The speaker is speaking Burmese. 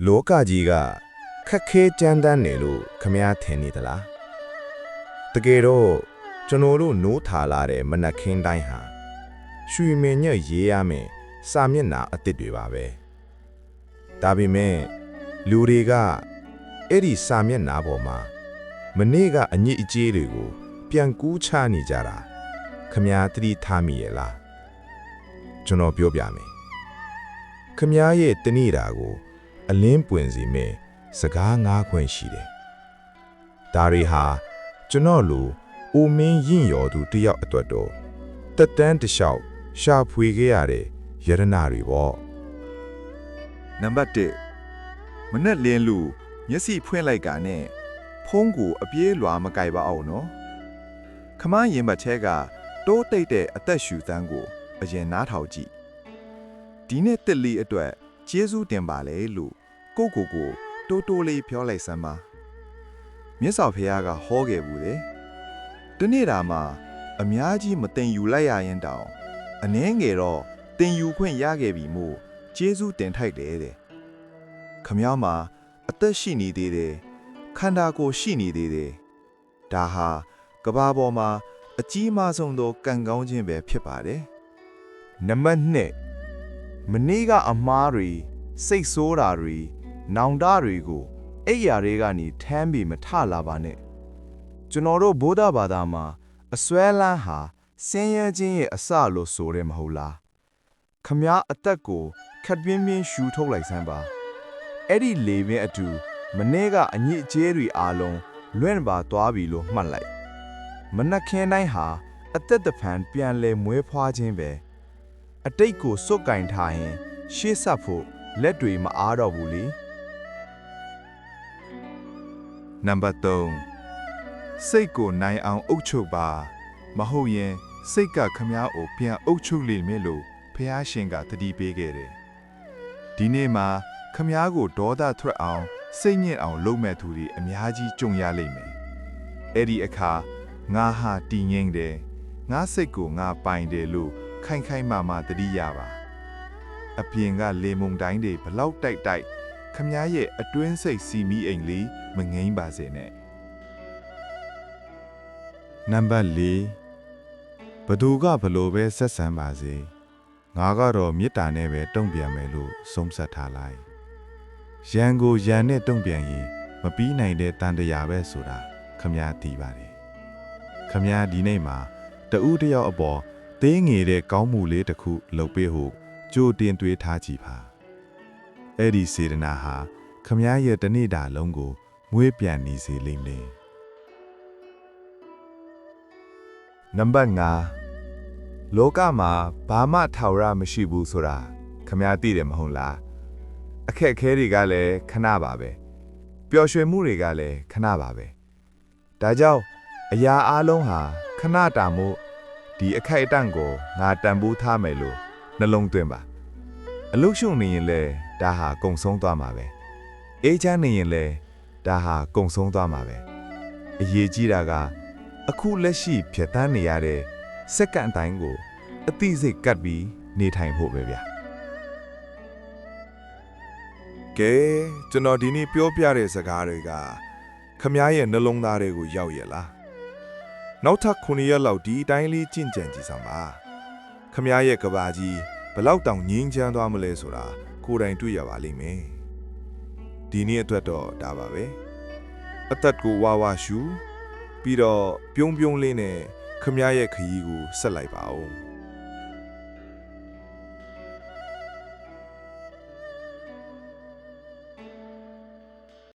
လောကကြီးကခက်ခဲကြမ်းတမ်းနေလို့ခမည်းထင်နေသလားတကယ်တော့ကျွန်တော်တို့နိုးထာလာတဲ့မနက်ခင်းတိုင်းဟာရွှေမင်းညက်ရေးရမယ်စာမျက်နှာအစ်စ်တွေပါပဲဒါပေမဲ့လူတွေကအဲ့ဒီစာမျက်နှာပေါ်မှာမနေ့ကအညစ်အကြေးတွေကိုပြန်ကူးချနေကြတာခမည်းသတိထားမိရဲ့လားကျွန်တော်ပြောပြမယ်ခမည်းရဲ့တနေ့တာကိုအလင်းပွင့်စီမဲ့စကား၅ခွင့်ရှိတယ်။ဒါတွေဟာကျွန်တော်လိုအိုမင်းရင့်ရော်သူတယောက်အတွက်တော့တက်တန်းတစ်လျှောက်ရှာဖွေခဲ့ရတဲ့ယရနာတွေပေါ့နံပါတ်1မနဲ့လင်းလူမျက်စိဖွင့်လိုက်ကနဲ့ဖုံးကိုအပြေးလွာမကြိုက်ပါအောင်နော်ခမရင်မတ်ထဲကတိုးတိတ်တဲ့အသက်ရှူသန်းကိုအရင်နားထောင်ကြည့်ဒီနေ့တက်လီအတွက်ကျေးဇူးတင်ပါလေလို့ကိုတိုးတိုးလေးပြောလိုက်စမ်းပါမြတ်စွာဘုရားကဟောခဲ့ဘူးလေတနေ့တာမှာအများကြီးမတင်ယူလိုက်ရရင်တောင်အနည်းငယ်တော့တင်ယူခွင့်ရခဲ့ပြီမို့ကျေးဇူးတင်ထိုက်တယ်တဲ့ခမည်းမှာအသက်ရှိနေသေးတယ်ခန္ဓာကိုယ်ရှိနေသေးတယ်ဒါဟာကဘာပေါ်မှာအကြီးမားဆုံးသောကံကောင်းခြင်းပဲဖြစ်ပါတယ်နံပါတ်2မနေ့ကအမားတွေစိတ်ဆိုးတာတွေနောင်တတွေကိုအဲ့ရာတွေကနေထမ်းပြီးမထလာပါနဲ့ကျွန်တော်တို့ဗုဒ္ဓဘာသာမှာအစွဲလန်းဟာဆင်းရဲခြင်းရဲ့အစလို့ဆိုတယ်မဟုတ်လားခမည်းအသက်ကိုခက်ပြင်းပြင်းရှူထုတ်လိုက်စမ်းပါအဲ့ဒီလေပင်အတူမနေ့ကအညစ်အကြေးတွေအားလုံးလွင့်ပါသွားပြီလို့မှတ်လိုက်မနက်ခင်းတိုင်းဟာအသက်တဖန်ပြန်လဲမွေးဖွားခြင်းပဲအတိတ်ကိုစွတ်ကင်ထားရင်ရှေ့ဆက်ဖို့လက်တွေမအားတော့ဘူးလေနံပါတ်3စိတ်ကိုနိုင်အောင်အုပ်ချုပ်ပါမဟုတ်ရင်စိတ်ကခမားကိုပြန်အုပ်ချုပ်လိမ့်မယ်လို့ဖះရှင်ကတတိပေးခဲ့တယ်ဒီနေ့မှာခမားကိုဒေါသထွက်အောင်စိတ်ညစ်အောင်လုပ်မဲ့သူတွေအများကြီးကြုံရလိမ့်မယ်အဲ့ဒီအခါငါဟာတည်ငြိမ်တယ်ငါစိတ်ကိုငါပိုင်တယ်လို့ခိုင်ခိုင်မာမာတတိရပါအပြင်ကလေမုန်တိုင်းတွေဘလောက်တိုက်ခမားရဲ့အတွင်းစိတ်စီမီအိမ်လေးမငိမ့်ပါစေနဲ့နံပါတ်4ဘသူကဘလို့ပဲဆက်ဆံပါစေငါကတော့မေတ္တာနဲ့ပဲတုံ့ပြန်မယ်လို့ဆုံးဖြတ်ထားလိုက်ရန်ကိုရန်နဲ့တုံ့ပြန်ရင်မပြီးနိုင်တဲ့တန်တရားပဲဆိုတာခမားသိပါတယ်ခမားဒီနေ့မှာတဦးတယောက်အပေါ်သေးငယ်တဲ့ကောင်းမှုလေးတစ်ခုလုပ်ပေးဖို့ကြိုတင်တွေးထားကြည့်ပါအဲ့ဒီစေတနာဟာခမားရဲ့တနေ့တာလုံးကိုမွေးပြန်နေစေလိမ့်မယ်နံပါတ်5လောကမှာဘာမှထာဝရမရှိဘူးဆိုတာခမားသိတယ်မဟုတ်လားအခက်အခဲတွေကလည်းခဏပါပဲပျော်ရွှင်မှုတွေကလည်းခဏပါပဲဒါကြောင့်အရာအလုံးဟာခဏတာမှုဒီအခိုက်အတန့်ကိုငါတန်ဖိုးထားမယ်လို့နှလုံးသွင်းပါအလုရှုံနေရင်လည်းဒါဟာကုံဆုံးသွားမှာပဲအေးချမ်းနေရင်လည်းဒါဟာကုံဆုံးသွားမှာပဲအရေးကြီးတာကအခုလက်ရှိဖြတ်သန်းနေရတဲ့စက္ကန့်တိုင်းကိုအသိစိတ်ကပ်ပြီးနေထိုင်ဖို့ပဲဗျာကဲကျွန်တော်ဒီနေ့ပြောပြတဲ့စကားတွေကခမားရဲ့နှလုံးသားတွေကိုရောက်ရလားနောက်ထပ်9ရက်လောက်ဒီအတိုင်းလေးကြင့်ကြံကြည့်စမ်းပါခမားရဲ့ကဘာကြီးဘလောက်တောင်ငြင်းချမ်းသွားမလဲဆိုတာကိုယ်တိုင်တွေ့ရပါလိမ့်မယ်ဒီနေ့အတွက်တော့ဒါပါပဲအသက်ကိုဝါဝါရှူပြီးတော့ပြုံးပြုံးလေးနဲ့ခမားရဲ့ခရီးကိုဆက်လိုက်ပါဦး